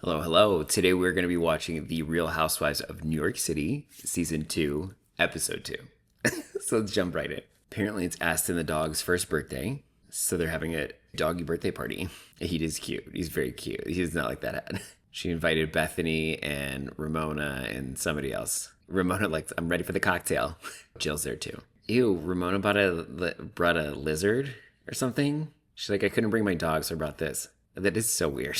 Hello, hello. Today we're going to be watching The Real Housewives of New York City, Season 2, Episode 2. So let's jump right in. Apparently, it's Aston the dog's first birthday, so they're having a doggy birthday party. He is cute. He's very cute. He's not like that hat. She invited Bethany and Ramona and somebody else. Ramona, like, I'm ready for the cocktail. Jill's there too. Ew, Ramona brought a lizard or something. She's like, I couldn't bring my dog, so I brought this. That is so weird.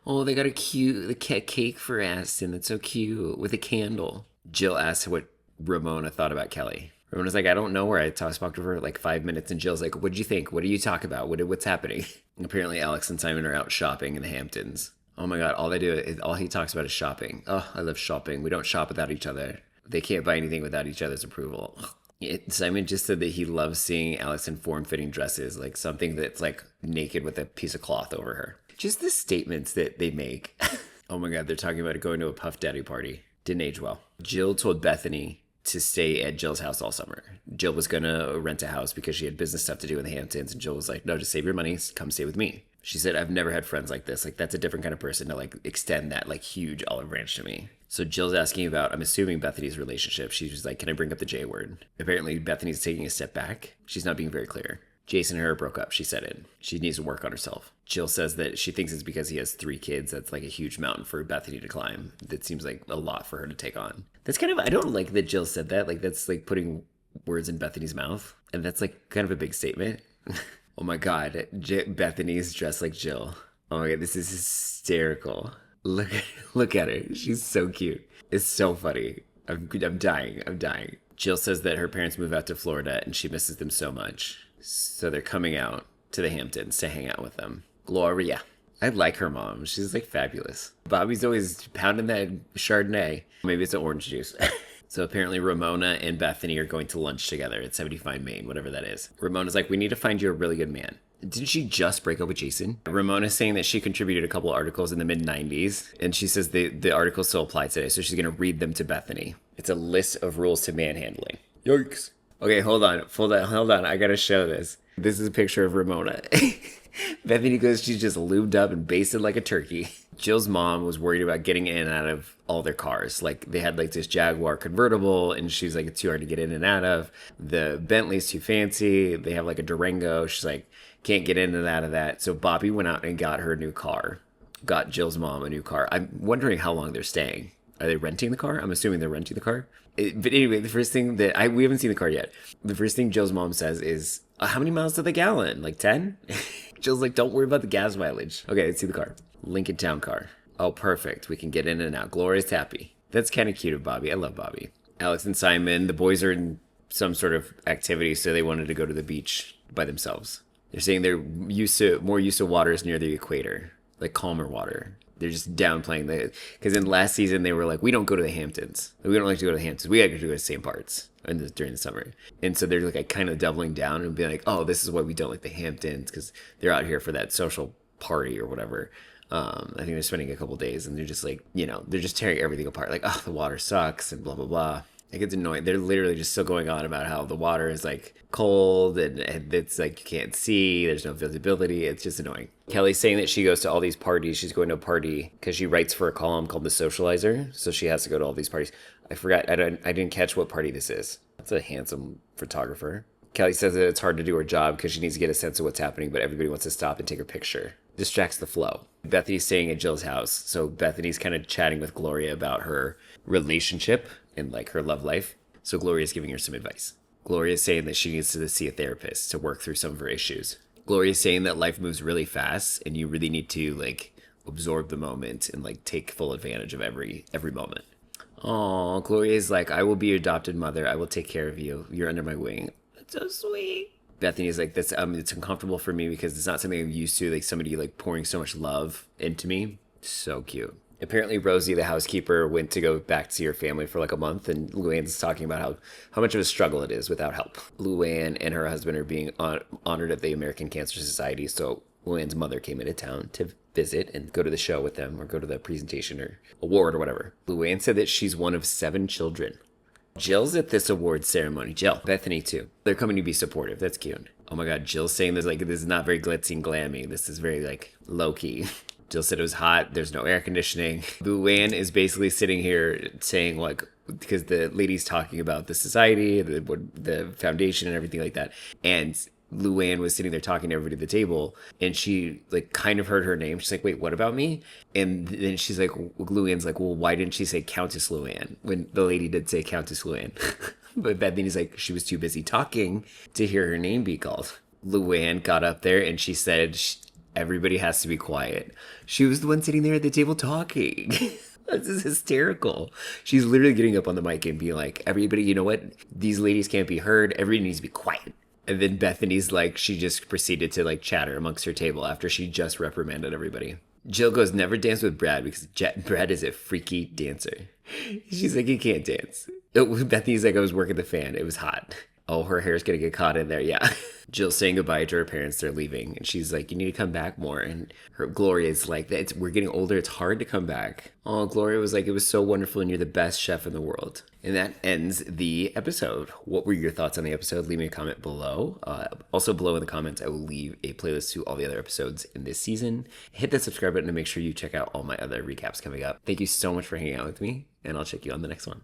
Oh, they got the cake for Aston. That's so cute with a candle. Jill asked what Ramona thought about Kelly. Ramona's like, I don't know where I spoke to her like 5 minutes, and Jill's like, what did you think? What do you talk about? What's happening? Apparently, Alex and Simon are out shopping in the Hamptons. Oh my God, all he talks about is shopping. Oh, I love shopping. We don't shop without each other. They can't buy anything without each other's approval. Simon just said that he loves seeing Alex in form-fitting dresses, like something that's like naked with a piece of cloth over her. Just the statements that they make. Oh my God, they're talking about going to a Puff Daddy party. Didn't age well. Jill told Bethany to stay at Jill's house all summer. Jill was going to rent a house because she had business stuff to do in the Hamptons. And Jill was like, no, just save your money. Come stay with me. She said, I've never had friends like this. Like, that's a different kind of person to like extend that like huge olive branch to me. So Jill's asking about, I'm assuming, Bethany's relationship. She was like, can I bring up the J word? Apparently, Bethany's taking a step back. She's not being very clear. Jason and her broke up, she said it. She needs to work on herself. Jill says that she thinks it's because he has 3 kids. That's like a huge mountain for Bethany to climb. That seems like a lot for her to take on. That's kind of, I don't like that Jill said that. Like, that's like putting words in Bethany's mouth. And that's like kind of a big statement. Oh my God, Bethany's dressed like Jill. Oh my God, this is hysterical. Look at her. She's so cute. It's so funny. I'm dying. Jill says that her parents moved out to Florida and she misses them so much. So they're coming out to the Hamptons to hang out with them. Gloria. I like her mom. She's like fabulous. Bobby's always pounding that Chardonnay. Maybe it's an orange juice. So apparently Ramona and Bethany are going to lunch together at 75 Main, whatever that is. Ramona's like, we need to find you a really good man. Didn't she just break up with Jason? Ramona's saying that she contributed a couple articles in the mid-90s, and she says the articles still apply today, so she's going to read them to Bethany. It's a list of rules to manhandling. Yikes. Okay, hold on. I gotta show this. This is a picture of Ramona. Bethany goes, she's just lubed up and basted like a turkey. Jill's mom was worried about getting in and out of all their cars. Like, they had like this Jaguar convertible, and she's like, it's too hard to get in and out of. The Bentley's too fancy. They have like a Durango. She's like, can't get in and out of that. So Bobby went out and got her a new car. Got Jill's mom a new car. I'm wondering how long they're staying. Are they renting the car? I'm assuming they're renting the car. But anyway, the first thing that we haven't seen the car yet. The first thing Jill's mom says is, how many miles to the gallon? Like 10? Jill's like, don't worry about the gas mileage. Okay, let's see the car. Lincoln Town car. Oh, perfect. We can get in and out. Gloria's happy. That's kind of cute of Bobby. I love Bobby. Alex and Simon, the boys are in some sort of activity, so they wanted to go to the beach by themselves. They're saying they're more used to waters near the equator, like calmer water. They're just downplaying the, because in last season they were like, we don't go to the Hamptons. We don't like to go to the Hamptons. We like to go to the same parts during the summer. And so they're like kind of doubling down and being like, oh, this is why we don't like the Hamptons, because they're out here for that social party or whatever. I think they're spending a couple days and they're just like, they're just tearing everything apart. Like, oh, the water sucks and blah, blah, blah. It gets annoying. They're literally just still going on about how the water is like cold and it's like you can't see. There's no visibility. It's just annoying. Kelly's saying that she goes to all these parties. She's going to a party because she writes for a column called The Socializer. So she has to go to all these parties. I forgot. I didn't catch what party this is. That's a handsome photographer. Kelly says that it's hard to do her job because she needs to get a sense of what's happening, but everybody wants to stop and take her picture. Distracts the flow. Bethany's staying at Jill's house. So Bethany's kind of chatting with Gloria about her relationship and like her love life. So Gloria's giving her some advice. Gloria's saying that she needs to see a therapist to work through some of her issues. Gloria's saying that life moves really fast and you really need to like absorb the moment and like take full advantage of every moment. Oh, Gloria's like, I will be your adopted mother. I will take care of you. You're under my wing. That's so sweet. Bethany's like, that's it's uncomfortable for me because it's not something I'm used to, like somebody like pouring so much love into me. So cute. Apparently Rosie, the housekeeper, went to go back to see her family for like a month, and Luann's talking about how much of a struggle it is without help. Luann and her husband are being honored at the American Cancer Society, so Luann's mother came into town to visit and go to the show with them or go to the presentation or award or whatever. Luann said that she's one of 7 children. Jill's at this award ceremony. Jill, Bethany too. They're coming to be supportive. That's cute. Oh my God, Jill's saying this like, this is not very glitzy and glammy. This is very like low key. Jill said it was hot. There's no air conditioning. Luann is basically sitting here saying, like, because the lady's talking about the society, the foundation, and everything like that. And Luann was sitting there talking to everybody at the table, and she like kind of heard her name. She's like, "Wait, what about me?" And then she's like, Luann's like, "Well, why didn't she say Countess Luann when the lady did say Countess Luann?" But Bethany's like, she was too busy talking to hear her name be called. Luann got up there and she said, "Everybody has to be quiet." She was the one sitting there at the table talking. This is hysterical. She's literally getting up on the mic and being like, "Everybody, you know what? These ladies can't be heard. Everybody needs to be quiet." And then Bethany's like, she just proceeded to like chatter amongst her table after she just reprimanded everybody. Jill goes, "Never dance with Brad because Brad is a freaky dancer." She's like, "He can't dance." Bethany's like, "I was working the fan. It was hot." Oh, her hair's gonna get caught in there. Yeah. Jill's saying goodbye to her parents. They're leaving. And she's like, "You need to come back more." And her Gloria's like, we're getting older. It's hard to come back. Oh, Gloria was like, "It was so wonderful and you're the best chef in the world." And that ends the episode. What were your thoughts on the episode? Leave me a comment below. Also below in the comments, I will leave a playlist to all the other episodes in this season. Hit that subscribe button to make sure you check out all my other recaps coming up. Thank you so much for hanging out with me, and I'll check you on the next one.